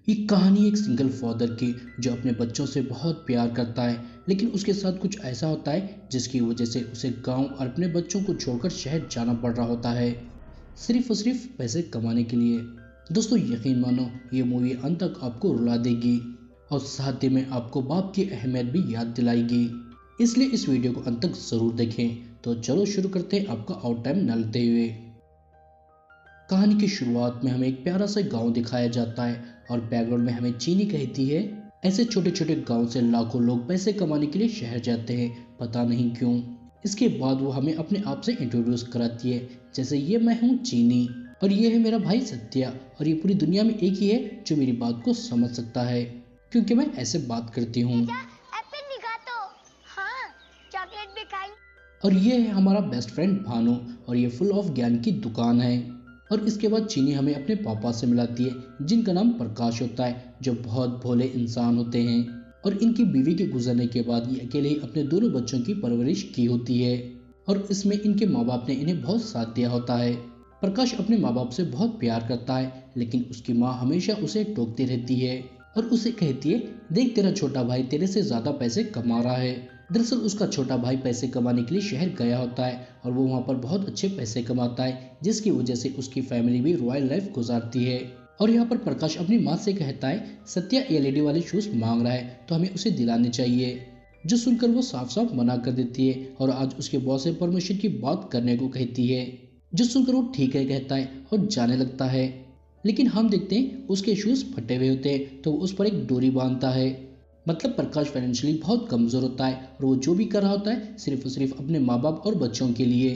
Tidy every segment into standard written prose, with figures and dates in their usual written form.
ये कहानी एक सिंगल फादर की जो अपने बच्चों से बहुत प्यार करता है, लेकिन उसके साथ कुछ ऐसा होता है जिसकी वजह से उसे गांव और अपने बच्चों को छोड़कर शहर जाना पड़ रहा होता है, सिर्फ और सिर्फ पैसे कमाने के लिए। दोस्तों, यकीन मानो ये मूवी अंत तक आपको रुला देगी और साथ ही में आपको बाप की अहमियत भी याद दिलाएगी। इसलिए इस वीडियो को अंत तक जरूर देखें। तो चलो शुरू करते हैं आपका आउट टाइम न लेते हुए। कहानी की शुरुआत में हमें एक प्यारा सा गांव दिखाया जाता है और बैकग्राउंड में हमें चीनी कहती है ऐसे छोटे छोटे गांव से लाखों लोग पैसे कमाने के लिए शहर जाते हैं, पता नहीं क्यों। इसके बाद वो हमें अपने आप से इंट्रोड्यूस कराती है, जैसे ये मैं हूँ चीनी और ये है मेरा भाई सत्या, और ये पूरी दुनिया में एक ही है जो मेरी बात को समझ सकता है क्योंकि मैं ऐसे बात करती हूँ। एप्पल दिखा तो। हाँ, चॉकलेट भी खाई। और ये है हमारा बेस्ट फ्रेंड भानु, और ये फुल ऑफ ज्ञान की दुकान है। और इसके बाद चीनी हमें अपने पापा से मिलाती है जिनका नाम प्रकाश होता है, जो बहुत भोले इंसान होते हैं। और इनकी बीवी के गुजरने के बाद ये अकेले ही अपने दोनों बच्चों की परवरिश की होती है और इसमें इनके माँ बाप ने इन्हें बहुत साथ दिया होता है। प्रकाश अपने माँ बाप से बहुत प्यार करता है, लेकिन उसकी माँ हमेशा उसे टोकती रहती है और उसे कहती है, देख तेरा छोटा भाई तेरे से ज्यादा पैसे कमा रहा है। दरअसल उसका छोटा भाई पैसे कमाने के लिए शहर गया होता है और वो वहाँ पर बहुत अच्छे पैसे कमाता है, जिसकी वजह से उसकी फैमिली भी रॉयल लाइफ गुजारती है। और यहाँ पर प्रकाश अपनी माँ से कहता है, सत्या एलईडी वाले शूज मांग रहा है तो हमें उसे दिलाने चाहिए, जो सुनकर वो साफ साफ मना कर देती है और आज उसके बॉस से परमिशन की बात करने को कहती है, जो सुनकर वो ठीक है कहता है और जाने लगता है। लेकिन हम देखते हैं उसके शूज फटे हुए होते हैं तो वो उस पर एक डोरी बांधता है। मतलब प्रकाश फाइनेंशियली बहुत कमजोर होता है और वो जो भी कर रहा होता है सिर्फ और सिर्फ अपने माँ बाप और बच्चों के लिए।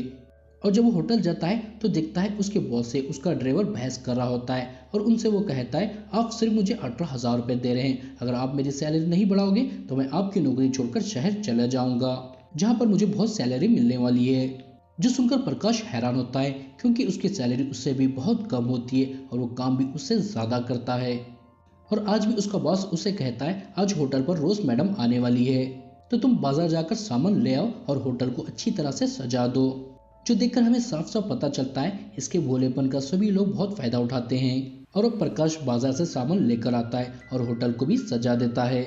और जब वो होटल जाता है तो देखता है उसके बॉस से उसका ड्राइवर बहस कर रहा होता है और उनसे वो कहता है, आप सिर्फ मुझे 18,000 रुपये दे रहे हैं, अगर आप मेरी सैलरी नहीं बढ़ाओगे तो मैं आपकी नौकरी छोड़कर शहर चला जाऊंगा जहाँ पर मुझे बहुत सैलरी मिलने वाली है। जो सुनकर प्रकाश हैरान होता है क्योंकि उसकी सैलरी उससे भी बहुत कम होती है और वो काम भी उससे ज्यादा करता है। और आज भी उसका बॉस उसे कहता है, आज होटल पर रोज मैडम आने वाली है तो तुम बाजार जाकर सामान ले आओ और होटल को अच्छी तरह से सजा दो। जो देखकर हमें साफ साफ पता चलता है इसके भोलेपन का सभी लोग बहुत फायदा उठाते हैं। और अब प्रकाश बाजार से सामान लेकर आता है और होटल को भी सजा देता है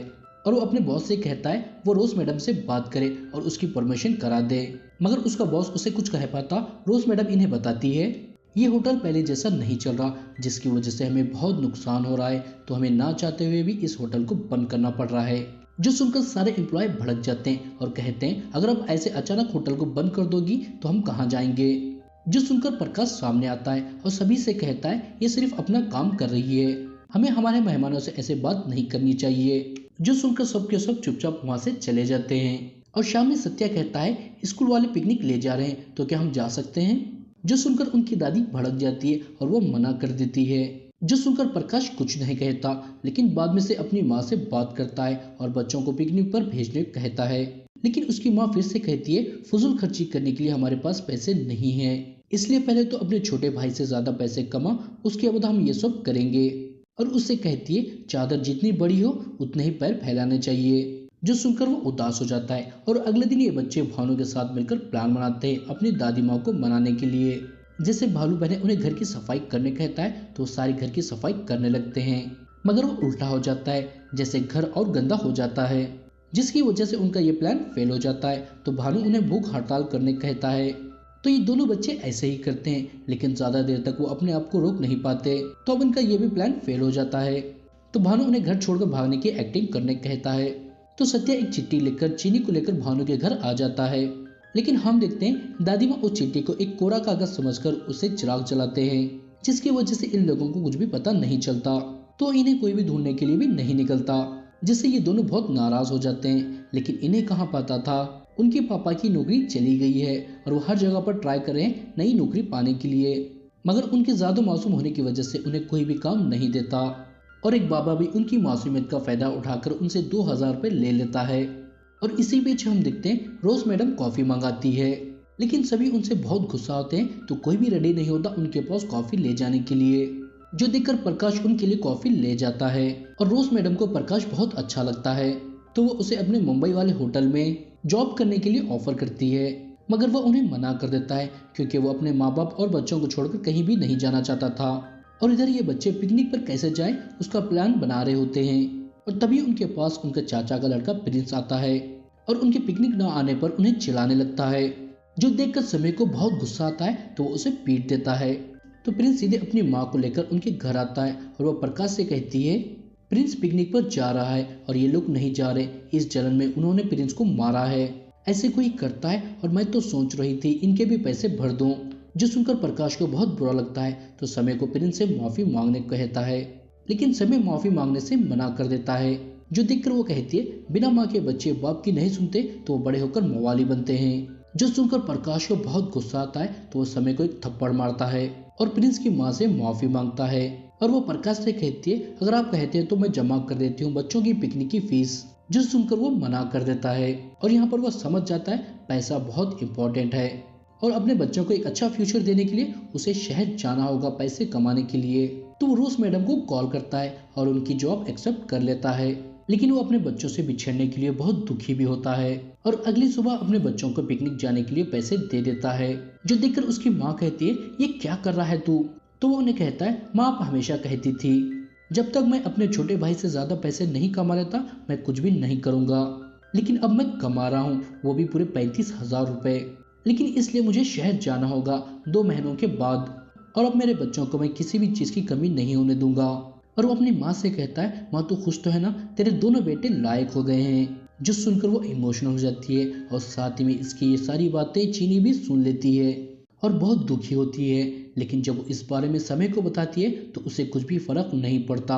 और वो अपने बॉस से कहता है वो रोज मैडम से बात करे और उसकी परमिशन करा दे। मगर उसका बॉस उसे कुछ कह पाता, रोज मैडम इन्हें बताती है, ये होटल पहले जैसा नहीं चल रहा, जिसकी वजह से हमें बहुत नुकसान हो रहा है, तो हमें ना चाहते हुए भी इस होटल को बंद करना पड़ रहा है। जो सुनकर सारे एम्प्लॉय भड़क जाते हैं और कहते हैं, अगर आप ऐसे अचानक होटल को बंद कर दोगी तो हम कहाँ जाएंगे। जो सुनकर प्रकाश सामने आता है और सभी से कहता है, ये सिर्फ अपना काम कर रही है, हमें हमारे मेहमानों से ऐसे बात नहीं करनी चाहिए। जो सुनकर सबके सब चुपचाप वहाँ से चले जाते हैं। और शाम में सत्या कहता है, स्कूल वाले पिकनिक ले जा रहे हैं तो क्या हम जा सकते हैं। जो सुनकर उनकी दादी भड़क जाती है और वो मना कर देती है। जो सुनकर प्रकाश कुछ नहीं कहता, लेकिन बाद में से अपनी माँ से बात करता है और बच्चों को पिकनिक पर भेजने कहता है। लेकिन उसकी माँ फिर से कहती है, फजूल खर्ची करने के लिए हमारे पास पैसे नहीं है, इसलिए पहले तो अपने छोटे भाई से ज्यादा पैसे कमा, उसके बाद हम ये सब करेंगे। और उससे कहती है, चादर जितनी बड़ी हो उतने ही पैर फैलाने चाहिए। जो सुनकर वो उदास हो जाता है और अगले दिन ये बच्चे भानु के साथ मिलकर प्लान बनाते हैं अपनी दादी माँ को मनाने के लिए। जैसे भालू बहने उन्हें घर की सफाई करने कहता है तो सारी घर की सफाई करने लगते हैं, मगर वो उल्टा हो जाता है, जैसे घर और गंदा हो जाता है, जिसकी वजह से उनका ये प्लान फेल हो जाता है। तो भानु उन्हें भूख हड़ताल करने कहता है। तो ये दोनों बच्चे ऐसे ही करते हैं, लेकिन ज्यादा देर तक वो अपने आप को रोक नहीं पाते, तो अब उनका ये भी प्लान फेल हो जाता है। तो भानु उन्हें घर छोड़कर भागने की एक्टिंग करने कहता है। तो सत्या एक चिट्ठी लिखकर चीनी को लेकर भानु के घर आ जाता है, लेकिन हम देखते हैं दादी माँ उस चिट्ठी को एक कोरा कागज समझकर उसे चिराग जलाते हैं, जिसकी वजह से इन लोगों को कुछ भी पता नहीं चलता, तो इन्हें कोई भी ढूंढने के लिए भी नहीं निकलता, जिससे ये दोनों बहुत नाराज हो जाते हैं। लेकिन इन्हें कहाँ पता था उनके पापा की नौकरी चली गई है और वो हर जगह पर ट्राई कर रहे हैं नई नौकरी पाने के लिए, मगर उनके ज्यादा मासूम होने की वजह से उन्हें कोई भी काम नहीं देता। और एक बाबा भी उनकी मासूमियत का फायदा उठाकर उनसे 2,000 रुपये ले लेता है। और इसी बीच हम देखते हैं रोज मैडम कॉफी मंगाती है, लेकिन सभी उनसे बहुत गुस्सा होते हैं, तो कोई भी रेडी नहीं होता उनके पास कॉफी ले जाने के लिए। जो देखकर प्रकाश उनके लिए कॉफी ले जाता है और रोज मैडम को प्रकाश बहुत अच्छा लगता है, तो वो उसे अपने मुंबई वाले होटल में जॉब करने के लिए ऑफर करती है, मगर वो उन्हें मना कर देता है क्योंकि वो अपने माँ बाप और बच्चों को छोड़कर कहीं भी नहीं जाना चाहता था। और इधर ये बच्चे पिकनिक पर कैसे जाए उसका प्लान बना रहे होते हैं। और तभी उनके पास उनके चाचा का लड़का प्रिंस आता है और उनके पिकनिक न आने पर उन्हें चिल्लाने लगता है, जो देखकर समय को बहुत गुस्सा आता है तो वो उसे पीट देता है। तो प्रिंस सीधे अपनी माँ को लेकर उनके घर आता है और वो प्रकाश से कहती है प्रिंस पिकनिक पर जा रहा है और ये लोग नहीं जा रहे, इस जलन में उन्होंने प्रिंस को मारा है, ऐसे कोई करता है और मैं तो सोच रही थी इनके भी पैसे भर दूं। जो सुनकर प्रकाश को बहुत बुरा लगता है तो समय को प्रिंस से माफी मांगने को कहता है, लेकिन समय माफी मांगने से मना कर देता है। जो देखकर वो कहती है बिना माँ के बच्चे बाप की नहीं सुनते तो वो बड़े होकर मवाली बनते हैं। जो सुनकर प्रकाश को बहुत गुस्सा आता है तो वो समय को एक थप्पड़ मारता है और प्रिंस की माँ से माफी मांगता है। और वो प्रकाश से कहती है अगर आप कहते हैं तो मैं जमा कर देती हूँ बच्चों की पिकनिक की फीस। जो सुनकर वो मना कर देता है और यहाँ पर वो समझ जाता है पैसा बहुत इंपॉर्टेंट है और अपने बच्चों को एक अच्छा फ्यूचर देने के लिए उसे शहर जाना होगा पैसे कमाने के लिए। तो वो रोज मैडम को कॉल करता है और उनकी जॉब एक्सेप्ट कर लेता है, लेकिन वो अपने बच्चों से बिछड़ने के लिए बहुत दुखी भी होता है और अगली सुबह अपने बच्चों को पिकनिक जाने के लिए पैसे दे देता है। जो देखकर उसकी माँ कहती है ये क्या कर रहा है तू। तो वो उन्हें कहता है माँ आप हमेशा कहती थी जब तक मैं अपने छोटे भाई से ज्यादा पैसे नहीं कमा लेता मैं कुछ भी नहीं करूंगा, लेकिन अब मैं कमा रहा हूँ वो भी पूरे 35,000 रुपए, लेकिन इसलिए मुझे शहर जाना होगा 2 महीनों के बाद और अब मेरे बच्चों को मैं किसी भी चीज की कमी नहीं होने दूंगा। और वो अपनी माँ से कहता है माँ तू खुश तो है ना, तेरे दोनों बेटे लायक हो गए हैं। जो सुनकर वो इमोशनल हो जाती है और साथ ही में इसकी ये सारी बातें चीनी भी सुन लेती है और बहुत दुखी होती है, लेकिन जब वो इस बारे में समय को बताती है तो उसे कुछ भी फर्क नहीं पड़ता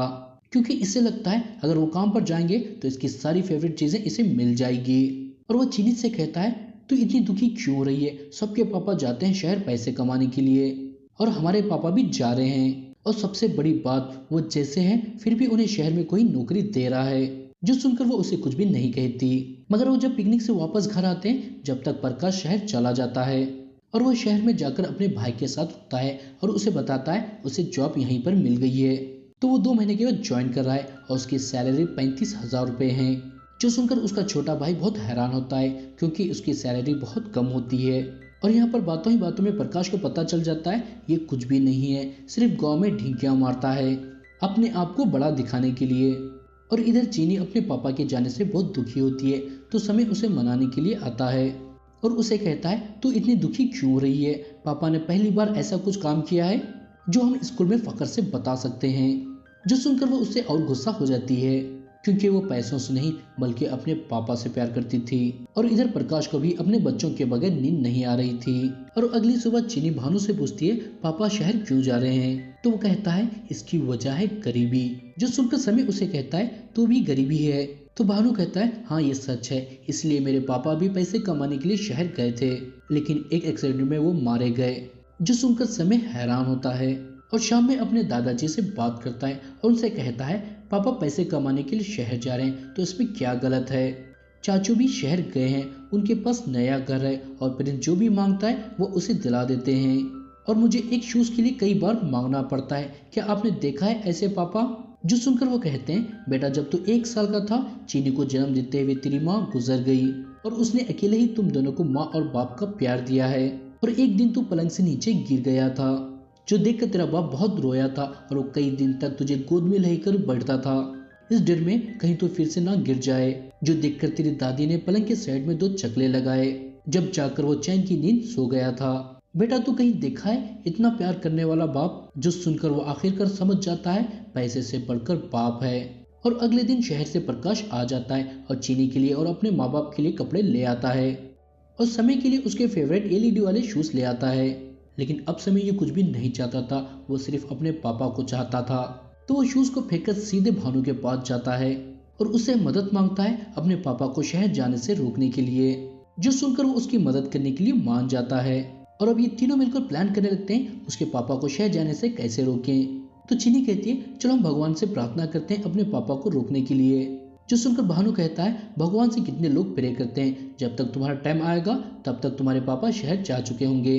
क्योंकि इसे लगता है अगर वो काम पर जाएंगे तो इसकी सारी फेवरेट चीजें इसे मिल जाएगी। और वो चीनी से कहता है तू इतनी दुखी क्यों हो रही है, सबके पापा जाते हैं शहर पैसे कमाने के लिए और हमारे पापा भी जा रहे हैं और सबसे बड़ी बात वो जैसे हैं फिर भी उन्हें शहर में कोई नौकरी दे रहा है। जो सुनकर वो उसे कुछ भी नहीं कहती, मगर वो जब पिकनिक से वापस घर आते हैं जब तक प्रकाश शहर चला जाता है और वो शहर में जाकर अपने भाई के साथ होता है और उसे बताता है उसे जॉब यहीं पर मिल गई है। तो वो 2 महीने के बाद ज्वाइन कर रहा है और उसकी सैलरी 35,000 रुपए है। जो सुनकर उसका छोटा भाई बहुत हैरान होता है क्योंकि उसकी सैलरी बहुत कम होती है। और यहाँ पर बातों ही बातों में प्रकाश को पता चल जाता है ये कुछ भी नहीं है, सिर्फ गांव में ढिंकियां मारता है अपने आप को बड़ा दिखाने के लिए। और इधर चीनी अपने पापा के जाने से बहुत दुखी होती है तो समय उसे मनाने के लिए आता है और उसे कहता है तू इतनी दुखी क्यों हो रही है, पापा ने पहली बार ऐसा कुछ काम किया है जो हम स्कूल में फख्र से बता सकते हैं। जो सुनकर वो उससे और गुस्सा हो जाती है क्योंकि वो पैसों से नहीं बल्कि अपने पापा से प्यार करती थी। और इधर प्रकाश को भी अपने बच्चों के बगैर नींद नहीं आ रही थी और अगली सुबह चीनी भानु से पूछती है पापा शहर क्यों जा रहे हैं, तो वो कहता है इसकी वजह है गरीबी। जो सुनकर समय उसे कहता है तू भी गरीबी है, तो भानु कहता है हाँ ये सच है, इसलिए मेरे पापा भी पैसे कमाने के लिए शहर गए थे लेकिन एक एक्सीडेंट में वो मारे गए। जो सुनकर समय हैरान होता है और शाम में अपने दादाजी से बात करता है और उनसे कहता है पापा पैसे कमाने के लिए शहर जा रहे हैं तो इसमें क्या गलत है, चाचू भी शहर गए हैं, उनके पास नया घर है और प्रिंस जो भी मांगता है वो उसे दिला देते हैं और मुझे एक शूज के लिए कई बार मांगना पड़ता है, क्या आपने देखा है ऐसे पापा। जो सुनकर वो कहते हैं बेटा जब तू 1 साल का था चीनी को जन्म देते हुए तेरी माँ गुजर गई और उसने अकेले ही तुम दोनों को माँ और बाप का प्यार दिया है और एक दिन तू पलंग से नीचे गिर गया था जो देखकर तेरा बाप बहुत रोया था और वो कई दिन तक तुझे गोद में लेकर बैठता था इस डर में कहीं तो फिर से ना गिर जाए। जो देखकर तेरी दादी ने पलंग के साइड में 2 चकले लगाए जब जाकर वो चैन की नींद सो गया था। बेटा तू कहीं देखा है इतना प्यार करने वाला बाप। जो सुनकर वो आखिरकार समझ जाता है पैसे से बढ़कर बाप है। और अगले दिन शहर से प्रकाश आ जाता है और चीनी के लिए और अपने माँ बाप के लिए कपड़े ले आता है और समय के लिए उसके फेवरेट एलईडी वाले शूज ले आता है, लेकिन अब समय ये कुछ भी नहीं चाहता था, वो सिर्फ अपने पापा को चाहता था। तो वो शूज को फेंककर सीधे भानु के पास जाता है और उससे मदद मांगता है अपने पापा को शहर जाने से रोकने के लिए। जो सुनकर वो उसकी मदद करने के लिए मान जाता है और अब ये तीनों मिलकर प्लान करने लगते हैं उसके पापा को शहर जाने से कैसे रोकें। तो चीनी कहती है चलो हम भगवान से प्रार्थना करते हैं अपने पापा को रोकने के लिए। जो सुनकर भानु कहता है भगवान से कितने लोग प्रे करते हैं, जब तक तुम्हारा टाइम आएगा तब तक तुम्हारे पापा शहर जा चुके होंगे।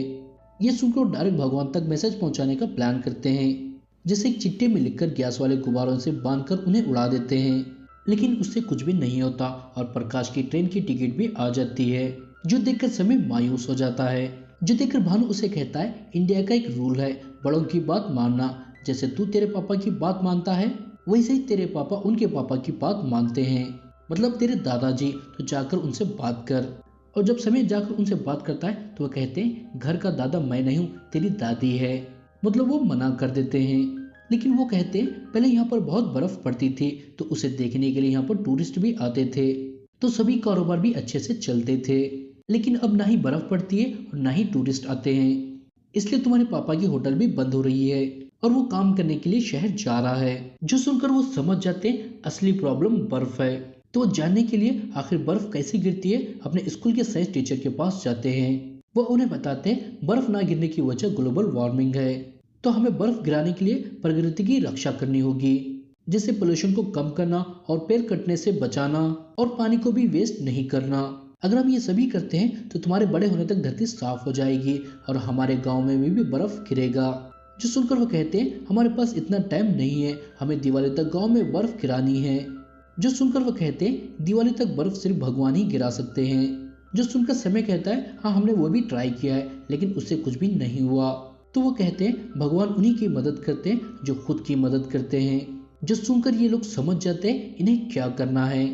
ये सुनकर डायरेक्ट भगवान तक मैसेज पहुंचाने का प्लान करते हैं, जैसे एक चिट्ठी में लिखकर गैस वाले गुब्बारों से बांधकर उन्हें उड़ा देते हैं, लेकिन उससे कुछ भी नहीं होता और प्रकाश की ट्रेन की टिकट भी आ जाती है। जो देखकर समय मायूस हो जाता है। जो देखकर भानु उसे कहता है इंडिया का एक रूल है बड़ों की बात मानना, जैसे तू तेरे पापा की बात मानता है वैसे ही तेरे पापा उनके पापा की बात मानते हैं, मतलब तेरे दादाजी, तो जाकर उनसे बात कर। और जब समीर जाकर उनसे बात करता है तो वो कहते हैं घर का दादा मैं नहीं हूँ, तेरी दादी है। मतलब वो मना कर देते हैं। लेकिन वो कहते हैं पहले यहाँ पर बहुत बर्फ पड़ती थी तो उसे देखने के लिए यहाँ पर टूरिस्ट भी आते थे, तो सभी कारोबार भी अच्छे से चलते थे। लेकिन अब ना ही बर्फ पड़ती है और ना ही टूरिस्ट आते हैं, इसलिए तुम्हारे पापा की होटल भी बंद हो रही है और वो काम करने के लिए शहर जा रहा है। जो सुनकर वो समझ जाते हैं असली प्रॉब्लम बर्फ है। तो वो जानने के लिए आखिर बर्फ कैसे गिरती है अपने स्कूल के साइंस टीचर के पास जाते हैं। वो उन्हें बताते हैं बर्फ ना गिरने की वजह ग्लोबल वार्मिंग है, तो हमें बर्फ गिराने के लिए प्रकृति की रक्षा करनी होगी, जैसे पोल्यूशन को कम करना और पेड़ कटने से बचाना और पानी को भी वेस्ट नहीं करना। अगर हम ये सभी करते हैं तो तुम्हारे बड़े होने तक धरती साफ हो जाएगी और हमारे गांव में भी बर्फ गिरेगा। जो सुनकर वो कहते हैं हमारे पास इतना टाइम नहीं है, हमें दिवाली तक गांव में बर्फ गिरानी है। जो सुनकर वो कहते हैं दिवाली तक बर्फ सिर्फ भगवान ही गिरा सकते हैं। जो सुनकर समय कहता है हाँ हमने वो भी ट्राई किया है लेकिन उससे कुछ भी नहीं हुआ। तो वो कहते हैं भगवान उन्हीं की मदद करते हैं जो खुद की मदद करते हैं। जो सुनकर ये लोग समझ जाते हैं इन्हें क्या करना है।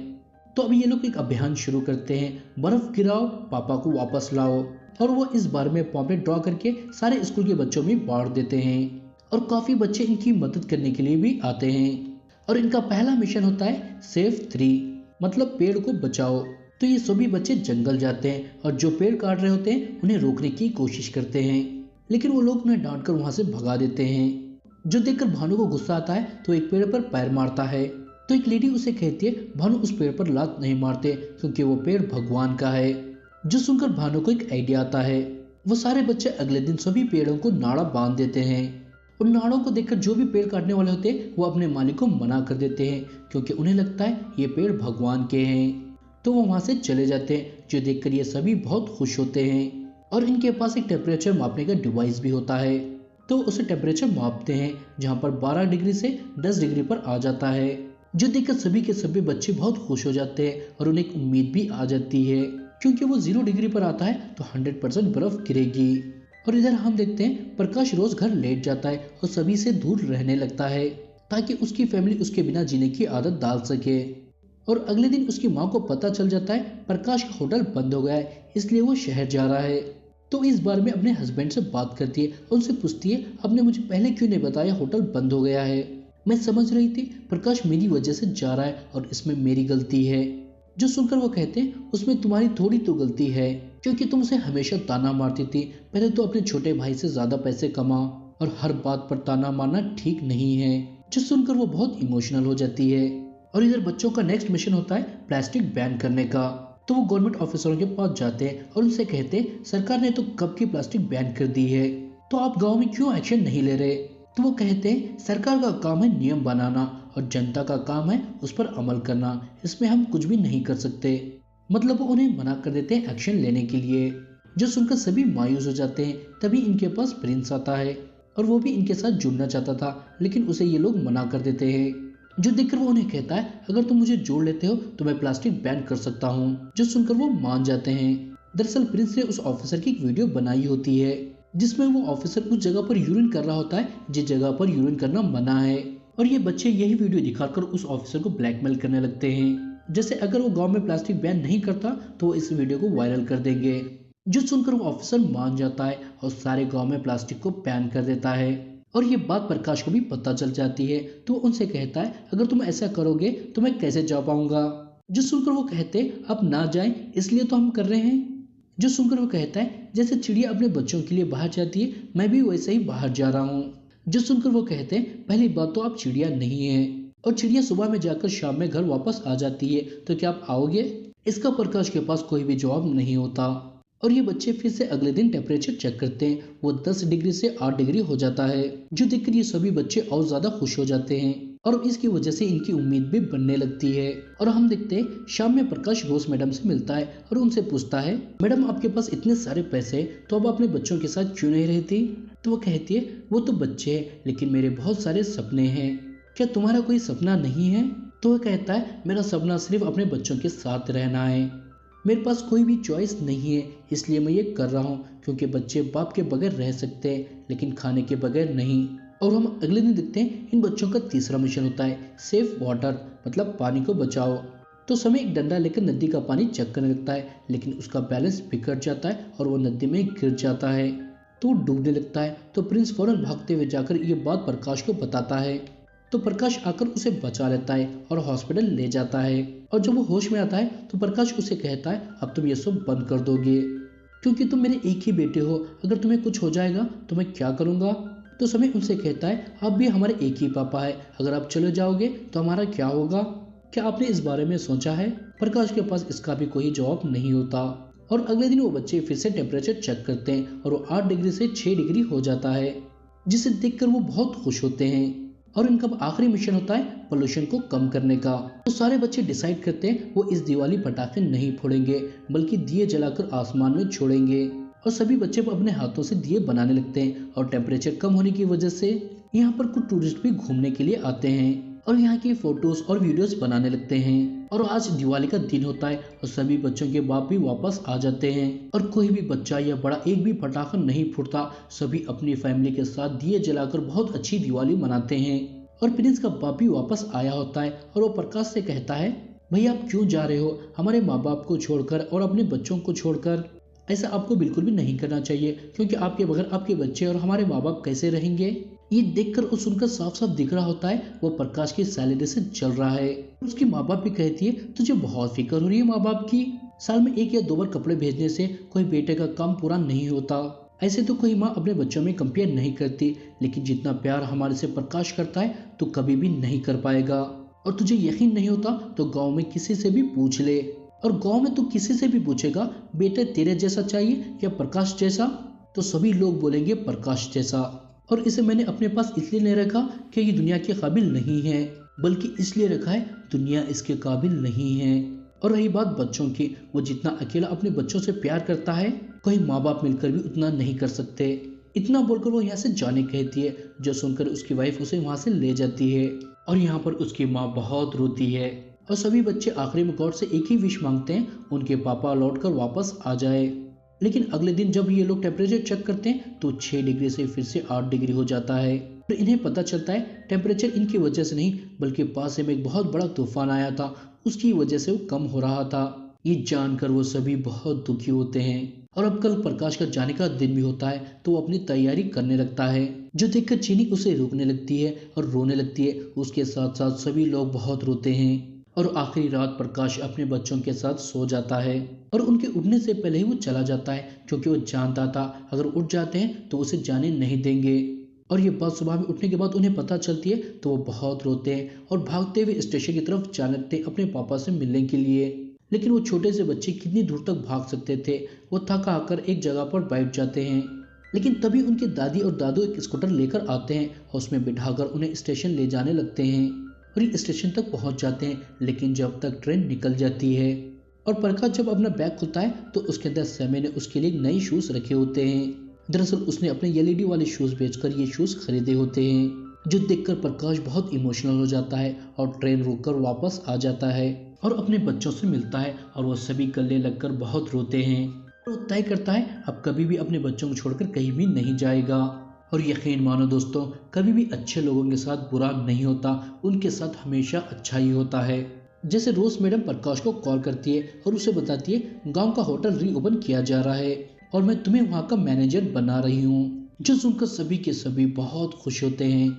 तो अब ये लोग एक अभियान शुरू करते हैं, बर्फ गिराओ पापा को वापस लाओ। और वो इस बार में पॉम्पलेट ड्रॉ करके सारे स्कूल के बच्चों में बांट देते हैं और काफी बच्चे इनकी मदद करने के लिए भी आते हैं। और इनका पहला मिशन होता है सेव 3, मतलब पेड़ को बचाओ। तो ये सभी बच्चे जंगल जाते हैं और जो पेड़ काट रहे होते हैं उन्हें रोकने की कोशिश करते हैं, लेकिन वो लोग उन्हें डांट कर वहां से भगा देते हैं। जो देखकर भानु को गुस्सा आता है तो एक पेड़ पर पैर मारता है। तो एक लेडी उसे कहती है भानु उस पेड़ पर लात नहीं मारते क्योंकि वो पेड़ भगवान का है। जो सुनकर भानु को एक आइडिया आता है। वो सारे बच्चे अगले दिन सभी पेड़ों को नाड़ा बांध देते हैं और नाड़ों को देखकर जो भी पेड़ काटने वाले होते हैं वो अपने मालिक को मना कर देते हैं क्योंकि उन्हें लगता है ये पेड़ भगवान के हैं। तो वो वहां से चले जाते हैं। जो देखकर ये सभी बहुत खुश होते हैं और इनके पास एक टेम्परेचर मापने का डिवाइस भी होता है। तो उसे टेम्परेचर मापते हैं जहाँ पर 12 डिग्री से 10 डिग्री पर आ जाता है। जो देखकर सभी के सभी बच्चे बहुत खुश हो जाते हैं और उन्हें एक उम्मीद भी आ जाती है क्योंकि वो 0 डिग्री पर आता है तो 100% बर्फ गिरेगी। और इधर हम देखते हैं प्रकाश रोज घर लेट जाता है और सभी से दूर रहने लगता है ताकि उसकी फैमिली उसके बिना जीने की आदत डाल सके। और अगले दिन उसकी माँ को पता चल जाता है प्रकाश का होटल बंद हो गया है, इसलिए वो शहर जा रहा है। तो इस बार में अपने हस्बैंड से बात करती है और उनसे पूछती है आपने मुझे पहले क्यों नहीं बताया होटल बंद हो गया है। मैं समझ रही थी प्रकाश मेरी वजह से जा रहा है और इसमें मेरी गलती है। जो सुनकर वो कहते हैं उसमें तुम्हारी थोड़ी तो गलती है क्योंकि तुम उसे हमेशा ताना मारती थी। पहले तो अपने छोटे भाई से ज्यादा पैसे कमा और हर बात पर ताना मारना ठीक नहीं है। जो सुनकर वो बहुत इमोशनल हो जाती है। और इधर बच्चों का नेक्स्ट मिशन होता है प्लास्टिक बैन करने का। तो वो गवर्नमेंट ऑफिसरों के पास जाते हैं और उनसे कहते हैं सरकार ने तो कब की प्लास्टिक बैन कर दी है, तो आप गाँव में क्यों एक्शन नहीं ले रहे। तो वो कहते हैं सरकार का काम है नियम बनाना और जनता का काम है उस पर अमल करना, इसमें हम कुछ भी नहीं कर सकते। मतलब वो उन्हें मना कर देते हैं एक्शन लेने के लिए। जो सुनकर सभी मायूस हो जाते हैं। तभी इनके पास प्रिंस आता है और वो भी इनके साथ जुड़ना चाहता था लेकिन उसे ये लोग मना कर देते हैं। जो देखकर वो उन्हें कहता है अगर तुम मुझे जोड़ लेते हो तो मैं प्लास्टिक बैन कर सकता हूँ। जो सुनकर वो मान जाते हैं। दरअसल प्रिंस ने उस ऑफिसर की एक वीडियो बनाई होती है जिसमें वो ऑफिसर उस जगह पर यूरिन कर रहा होता है जिस जगह पर यूरिन करना मना है। और ये बच्चे यही वीडियो दिखाकर उस ऑफिसर को ब्लैकमेल करने लगते हैं, जैसे अगर वो गांव में प्लास्टिक बैन नहीं करता तो वो इस वीडियो को वायरल कर देंगे। जो सुनकर वो ऑफिसर मान जाता है और सारे गांव में प्लास्टिक को बैन कर देता है। और ये बात प्रकाश को भी पता चल जाती है तो उनसे कहता है अगर तुम ऐसा करोगे तो मैं कैसे जा पाऊंगा। जो सुनकर वो कहते आप ना जाएं इसलिए तो हम कर रहे हैं। जो सुनकर वो कहता है जैसे चिड़िया अपने बच्चों के लिए बाहर जाती है मैं भी वैसे ही बाहर जा रहा हूँ। जो सुनकर वो कहते हैं पहली बात तो आप चिड़िया नहीं है और चिड़िया सुबह में जाकर शाम में घर वापस आ जाती है, तो क्या आप आओगे। इसका प्रकाश के पास कोई भी जवाब नहीं होता। और ये बच्चे फिर से अगले दिन टेम्परेचर चेक करते हैं, वो 10 डिग्री से 8 डिग्री हो जाता है। जो देखकर ये सभी बच्चे और ज्यादा खुश हो जाते हैं और इसकी वजह से इनकी उम्मीद भी बनने लगती है। और हम देखते हैं शाम में प्रकाश रोज मैडम से मिलता है और उनसे पूछता है मैडम आपके पास इतने सारे पैसे तो अब अपने बच्चों के साथ क्यों नहीं रहती। तो वो कहती है वो तो बच्चे हैं लेकिन मेरे बहुत सारे सपने हैं, क्या तुम्हारा कोई सपना नहीं है। तो वो कहता है मेरा सपना सिर्फ अपने बच्चों के साथ रहना है, मेरे पास कोई भी चॉइस नहीं है इसलिए मैं ये कर रहा हूँ क्योंकि बच्चे बाप के बगैर रह सकते हैं लेकिन खाने के बगैर नहीं। और हम अगले दिन देखते हैं इन बच्चों का तीसरा मिशन होता है सेफ वाटर, मतलब पानी को बचाओ। तो समय एक डंडा लेकर नदी का पानी चेक करने लगता है, लेकिन उसका बैलेंस बिगड़ जाता है और वो नदी में गिर जाता है। तो डूबने लगता है। तो प्रिंस फौरन भागते हुए जाकर ये बात प्रकाश को बताता है। तो प्रकाश आकर उसे बचा लेता है और हॉस्पिटल ले जाता है। और जब वो होश में आता है तो प्रकाश उसे कहता है अब तुम ये सब बंद कर दोगे, क्योंकि तुम मेरे एक ही बेटे हो, अगर तुम्हें कुछ हो जाएगा तो मैं क्या करूंगा। तो समय उनसे कहता है आप भी हमारे एक ही पापा है, अगर आप चले जाओगे तो हमारा क्या होगा, क्या आपने इस बारे में सोचा है। प्रकाश के पास इसका भी कोई जवाब नहीं होता। और अगले दिन वो बच्चे फिर से टेम्परेचर चेक करते हैं और वो 8 डिग्री से 6 डिग्री हो जाता है, जिसे देखकर वो बहुत खुश होते हैं। और इनका आखिरी मिशन होता है पोल्यूशन को कम करने का। तो सारे बच्चे डिसाइड करते हैं वो इस दिवाली पटाखे नहीं फोड़ेंगे, बल्कि दिए जलाकर आसमान में छोड़ेंगे। और सभी बच्चे अपने हाथों से दिए बनाने लगते हैं। और टेम्परेचर कम होने की वजह से यहाँ पर कुछ टूरिस्ट भी घूमने के लिए आते हैं और यहाँ की फोटोज और वीडियोस बनाने लगते हैं। और आज दिवाली का दिन होता है और सभी बच्चों के बाप भी वापस आ जाते हैं और कोई भी बच्चा या बड़ा एक भी पटाखा नहीं फूटता। सभी अपनी फैमिली के साथ दिए जलाकर बहुत अच्छी दिवाली मनाते हैं। और प्रिंस का बाप भी वापस आया होता है और वो प्रकाश से कहता है भैया आप क्यों जा रहे हो हमारे माँ बाप को छोड़कर और अपने बच्चों को छोड़कर। ऐसा आपको बिल्कुल भी नहीं करना चाहिए, क्योंकि आपके बगैर आपके बच्चे और हमारे माँ बाप कैसे रहेंगे। ये देखकर और सुनकर साफ साफ दिख रहा होता है वो प्रकाश की सैलरी से चल रहा है। उसकी माँ बाप भी कहती है तुझे बहुत फिक्र हो रही है माँ बाप की, साल में 1 या 2 बार कपड़े भेजने से कोई बेटे का काम पूरा नहीं होता। ऐसे तो कोई माँ अपने बच्चों में कंपेयर नहीं करती, लेकिन जितना प्यार हमारे से प्रकाश करता है तो कभी भी नहीं कर पाएगा। और तुझे यकीन नहीं होता तो गाँव में किसी से भी पूछ ले, और गांव में तू किसी से भी पूछेगा बेटे तेरे जैसा चाहिए या प्रकाश जैसा, तो सभी लोग बोलेंगे प्रकाश जैसा। और इसे मैंने अपने पास इसलिए नहीं रखा कि ये दुनिया के काबिल नहीं है, बल्कि इसलिए रखा है दुनिया इसके काबिल नहीं है। और रही बात बच्चों की, वो जितना अकेला अपने बच्चों से प्यार करता है कोई माँ बाप मिलकर भी उतना नहीं कर सकते। इतना बोलकर वो यहाँ से जाने कहती है, जो सुनकर उसकी वाइफ उसे वहाँ से ले जाती है। और यहाँ पर उसकी माँ बहुत रोती है और सभी बच्चे आखिरी में गॉड से एक ही विश मांगते हैं उनके पापा लौटकर वापस आ जाए। लेकिन अगले दिन जब ये लोग टेम्परेचर चेक करते हैं तो 6 डिग्री से फिर से 8 डिग्री हो जाता है। और इन्हें पता चलता है टेम्परेचर इनकी वजह से नहीं, बल्कि पास में एक बहुत बड़ा तूफान आया था, उसकी वजह से वो कम हो रहा था। ये जानकर वो सभी बहुत दुखी होते हैं। और अब कल प्रकाश का जाने का दिन भी होता है तो वो अपनी तैयारी करने लगता है, जो देखकर चीनी उसे रोकने लगती है और रोने लगती है। उसके साथ साथ सभी लोग बहुत रोते हैं। और आखिरी रात प्रकाश अपने बच्चों के साथ सो जाता है और उनके उठने से पहले ही वो चला जाता है, क्योंकि वो जानता था अगर उठ जाते हैं तो उसे जाने नहीं देंगे। और ये बात सुबह में उठने के बाद उन्हें पता चलती है तो वो बहुत रोते हैं और भागते हुए स्टेशन की तरफ जाने लगते अपने पापा से मिलने के लिए। लेकिन वो छोटे से बच्चे कितनी दूर तक भाग सकते थे, वो थक हार एक जगह पर बैठ जाते हैं। लेकिन तभी उनकी दादी और दादू एक स्कूटर लेकर आते हैं और उसमें बिठाकर उन्हें स्टेशन ले जाने लगते हैं। और ये स्टेशन तक पहुंच जाते हैं, लेकिन जब तक ट्रेन निकल जाती है और प्रकाश जब अपना बैग खुलता है तो उसके अंदर समय ने उसके लिए नए शूज रखे होते हैं। दरअसल उसने अपने एलईडी वाले शूज बेचकर ये शूज खरीदे होते हैं, जो देखकर प्रकाश बहुत इमोशनल हो जाता है और ट्रेन रोककर वापस आ जाता है और अपने बच्चों से मिलता है और वो सभी गले लगकर बहुत रोते हैं। और वो तय करता है अब कभी भी अपने बच्चों को छोड़कर कहीं भी नहीं जाएगा। और यकीन मानो दोस्तों, कभी भी अच्छे लोगों के साथ बुरा नहीं होता, उनके साथ हमेशा अच्छा ही होता है। जैसे रोज मैडम प्रकाश को कॉल करती है और उसे बताती है गांव का होटल रीओपन किया जा रहा है और मैं तुम्हें वहां का मैनेजर बना रही हूँ, जो सुनकर सभी के सभी बहुत खुश होते हैं।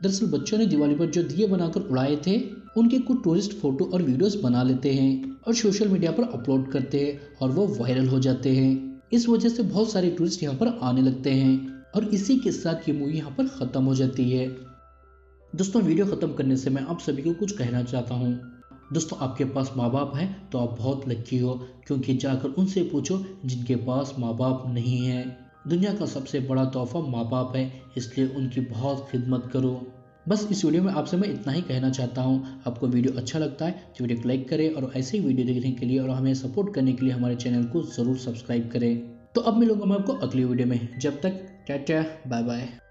दरअसल बच्चों ने दिवाली पर जो दिए बनाकर उड़ाए थे उनके कुछ टूरिस्ट फोटो और वीडियोस बना लेते हैं और सोशल मीडिया पर अपलोड करते हैं और वो वायरल हो जाते हैं। इस वजह से बहुत सारे टूरिस्ट यहाँ पर आने लगते हैं और इसी के साथ ये मूवी यहाँ पर खत्म हो जाती है। दोस्तों वीडियो खत्म करने से मैं आप सभी को कुछ कहना चाहता हूँ। दोस्तों आपके पास माँ बाप हैं तो आप बहुत लकी हो, क्योंकि जाकर उनसे पूछो जिनके पास माँ बाप नहीं है। दुनिया का सबसे बड़ा तोहफा माँ बाप है, इसलिए उनकी बहुत खिदमत करो। बस इस वीडियो में आपसे मैं इतना ही कहना चाहता हूँ। आपको वीडियो अच्छा लगता है तो वीडियो को लाइक करें और ऐसे ही वीडियो देखने के लिए और हमें सपोर्ट करने के लिए हमारे चैनल को ज़रूर सब्सक्राइब करें। तो अब मिलूंगा मैं आपको अगली वीडियो में, जब तक टाटा बाय बाय।